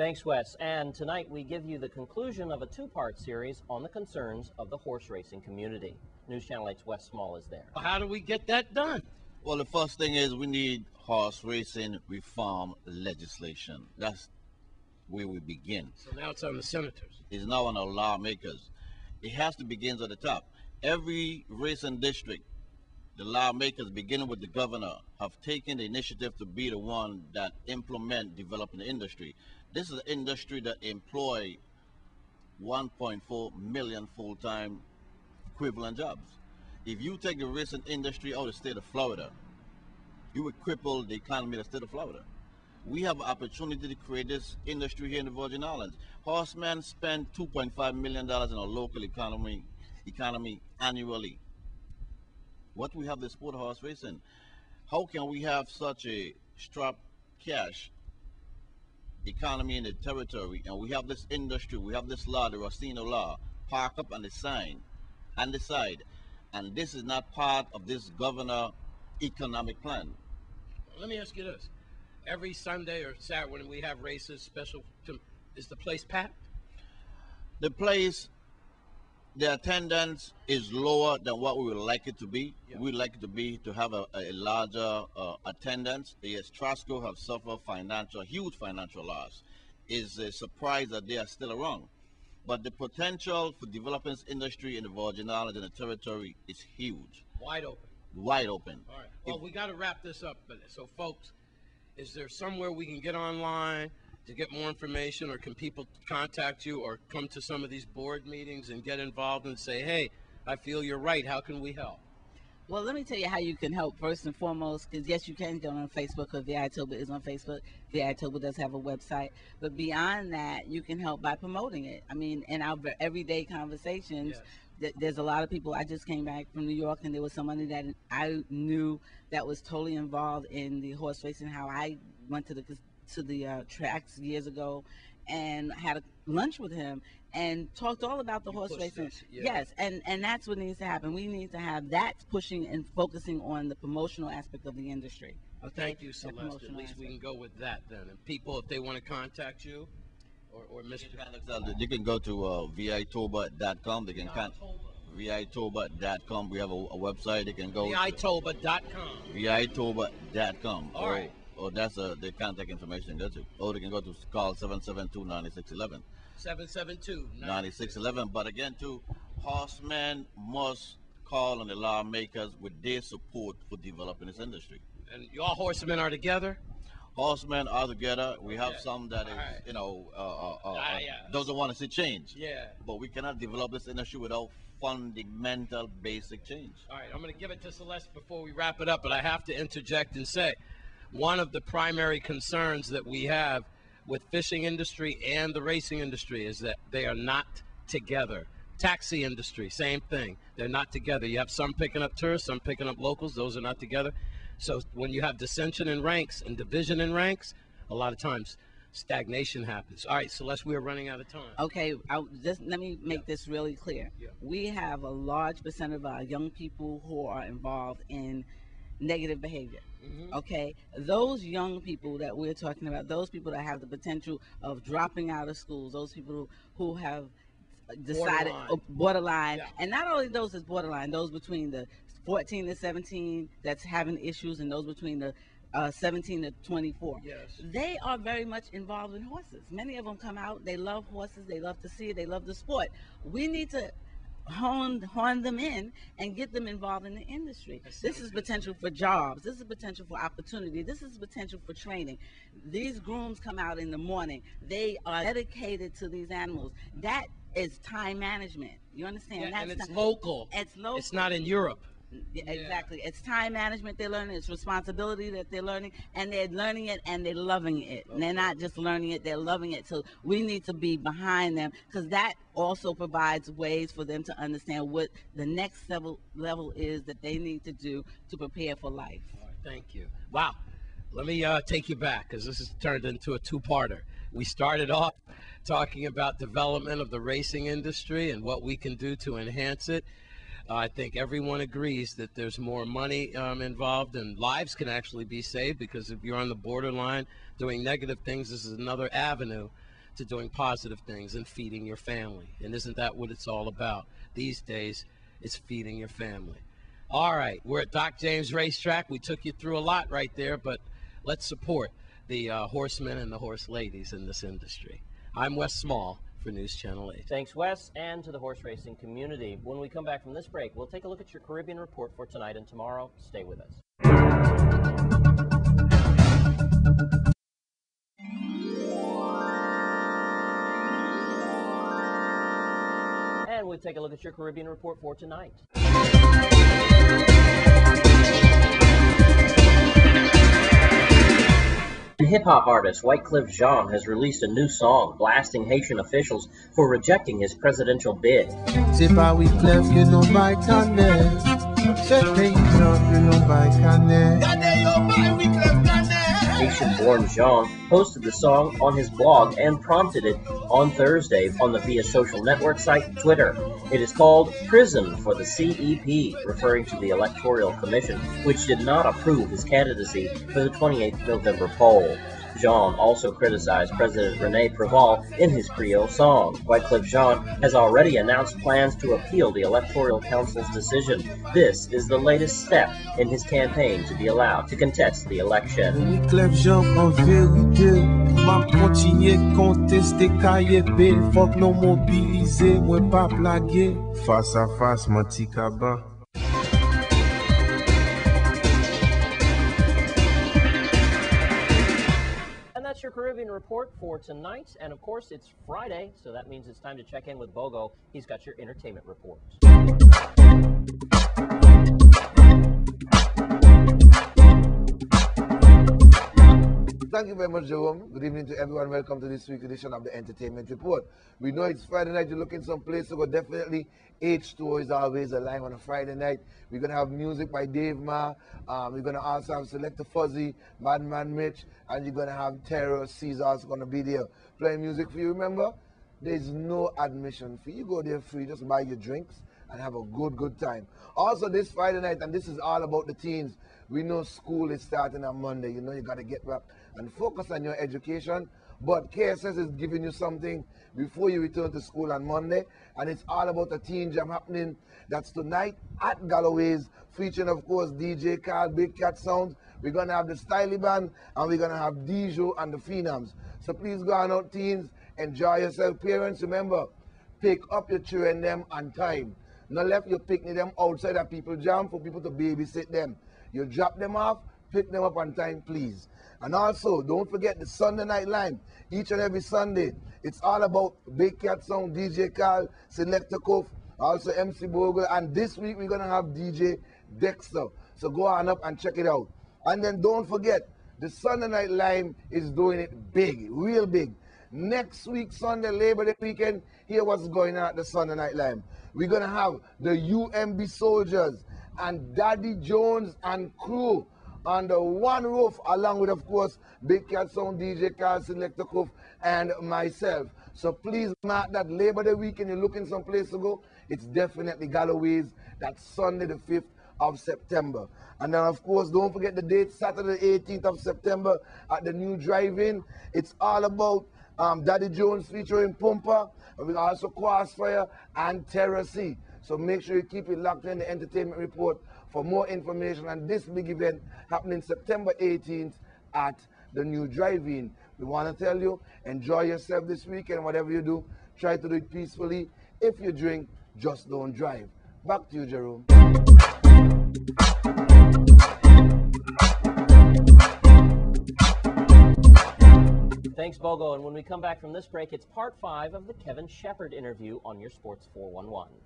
Thanks, Wes. And tonight we give you the conclusion of a two-part series on the concerns of the horse racing community. News Channel 8's Wes Small is there. How do we get that done? Well, the first thing is we need horse racing reform legislation. That's where we begin. So now it's on the senators. It's now on our lawmakers. It has to begin at the top. Every racing district, the lawmakers, beginning with the governor, have taken the initiative to be the one that implement developing the industry. This is an industry that employ 1.4 million full-time equivalent jobs. If you take the racing industry out of the state of Florida, you would cripple the economy of the state of Florida. We have an opportunity to create this industry here in the Virgin Islands. Horsemen spend $2.5 million in our local economy annually. What we have the sport of horse racing? How can we have such a strap cash economy in the territory, and we have this industry, we have this law, the Racino law, park up on the sign and the side, and this is not part of this governor economic plan? Let me ask you this. Every Sunday or Saturday when we have races, is the place packed? The place, the attendance is lower than what we would like it to be. Yeah. We'd like it to be to have a larger attendance. Yes, Trasco have suffered huge financial loss. It's a surprise that they are still around. But the potential for developing this industry in the Virgin Islands and the territory is huge. Wide open. Wide open. All right. Well, we got to wrap this up. So, folks, is there somewhere we can get online to get more information, or can people contact you or come to some of these board meetings and get involved and say, hey, I feel you're right, how can we help? Well, let me tell you how you can help first and foremost, because yes, you can go on Facebook, because VITOBA is on Facebook. VITOBA does have a website. But beyond that, you can help by promoting it. I mean, in our everyday conversations, yes, there's a lot of people. I just came back from New York, and there was somebody that I knew that was totally involved in the horse racing, how I went to the tracks years ago and had a lunch with him and talked all about the horse racing. Yeah. Yes, and that's what needs to happen. We need to have that pushing and focusing on the promotional aspect of the industry. Okay? Thank you, Celeste. At least we can go with that then. And people, if they want to contact you or Mr. You can go to vitoba.com. They can contact vitoba.com. We have a website. They can go vitoba.com. vitoba.com. All right. Or that's the contact information. That's it. Or they can go to call 772-9611. 772-9611. But again, too, horsemen must call on the lawmakers with their support for developing this industry. And your horsemen are together? Horsemen are together. We have some that is, doesn't want to see change. Yeah. But we cannot develop this industry without fundamental, basic change. All right, I'm going to give it to Celeste before we wrap it up, but I have to interject and say, one of the primary concerns that we have with fishing industry and the racing industry is that they are not together. Taxi industry, same thing. They're not together. You have some picking up tourists, some picking up locals. Those are not together. So when you have dissension in ranks and division in ranks, a lot of times stagnation happens. All right, Celeste, we are running out of time. Okay, let me make this really clear. Yeah. We have a large percent of our young people who are involved in negative behavior. Mm-hmm. Okay, those young people that we're talking about, those people that have the potential of dropping out of schools, those people who have decided borderline. Yeah. And not only those that's borderline, those between the 14 to 17 that's having issues, and those between the 17 to 24. Yes. They are very much involved in horses. Many of them come out, they love horses, they love to see it, they love the sport. We need to horn them in and get them involved in the industry. This is potential for jobs. This is potential for opportunity. This is potential for training. These grooms come out in the morning. They are dedicated to these animals. That is time management. You understand? Yeah, and it's local. It's local. It's not in Europe. Exactly. Yeah. It's time management they're learning. It's responsibility that they're learning, and they're learning it and they're loving it. Okay. And they're not just learning it, they're loving it. So we need to be behind them, because that also provides ways for them to understand what the next level is that they need to do to prepare for life. All right, thank you. Wow. Let me take you back, because this has turned into a two-parter. We started off talking about development of the racing industry and what we can do to enhance it. I think everyone agrees that there's more money involved, and lives can actually be saved, because if you're on the borderline doing negative things, this is another avenue to doing positive things and feeding your family. And isn't that what it's all about? These days, it's feeding your family. All right, we're at Doc James Racetrack. We took you through a lot right there, but let's support the horsemen and the horse ladies in this industry. I'm Wes Small for News Channel 8. Thanks, Wes, and to the horse racing community. When we come back from this break, we'll take a look at your Caribbean report for tonight and tomorrow. Stay with us. And we'll take a look at your Caribbean report for tonight. Hip-hop artist Wyclef Jean has released a new song blasting Haitian officials for rejecting his presidential bid. C'est pas Wyclef que non bay canne. C'est paysan que non bay canne. Haitian-born Jean posted the song on his blog and prompted it on Thursday on the Via social network site Twitter. It is called Prison for the CEP, referring to the Electoral Commission, which did not approve his candidacy for the 28th November poll. Jean also criticized President René Préval in his Creole song. Wyclef Jean has already announced plans to appeal the Electoral Council's decision. This is the latest step in his campaign to be allowed to contest the election. Wyclef Jean en vérité, m'a continué contester KYP, faut que nous mobiliser, moi pas plaguer. Face à face, menti caban. That's your Caribbean report for tonight, and of course it's Friday, so that means it's time to check in with Bogo. He's got your entertainment report. Thank you very much, Jerome. Good evening to everyone. Welcome to this week's edition of the Entertainment Report. We know it's Friday night. You're looking someplace to go. Definitely H2O is always alive on a Friday night. We're going to have music by Dave Ma. We're going to also have Selector Fuzzy, Madman Mitch, and you're going to have Terror Caesar's going to be there playing music for you. Remember, there's no admission fee. You go there free. Just buy your drinks and have a good time. Also, this Friday night, and this is all about the teens. We know school is starting on Monday. You know, you got to get up and focus on your education. But KSS is giving you something before you return to school on Monday. And it's all about a teen jam happening. That's tonight at Galloway's, featuring, of course, DJ Carl, Big Cat Sounds. We're going to have the Styly Band, and we're going to have Dijo and the Phenoms. So please go on out, teens. Enjoy yourself. Parents, remember, pick up your children them on time. Not left you picnic them outside of people jam for people to babysit them. You drop them off, pick them up on time, please. And also, don't forget the Sunday Night Live. Each and every Sunday, it's all about Big Cat Sound, DJ Carl, Selector Kof, also MC Bogle. And this week, we're going to have DJ Dexter. So go on up and check it out. And then don't forget, the Sunday Night Live is doing it big, real big. Next week, Sunday, Labor Day weekend, hear what's going on at the Sunday Night Live. We're going to have the UMB Soldiers and Daddy Jones and crew under one roof, along with, of course, Big Cat Sound, DJ Carl, Selector Kof, and myself. So please mark that Labor Day weekend. You're looking someplace to go. It's definitely Galloway's. That's Sunday the 5th of September. And then, of course, don't forget the date, Saturday the 18th of September at the new drive-in. It's all about Daddy Jones featuring Pumpa. And we also Crossfire and Terror C. So make sure you keep it locked in the Entertainment Report for more information on this big event happening September 18th at the new drive-in. We want to tell you, enjoy yourself this weekend. Whatever you do, try to do it peacefully. If you drink, just don't drive. Back to you, Jerome. Thanks, Bogo. And when we come back from this break, it's part 5 of the Kevin Shepard interview on your Sports 411.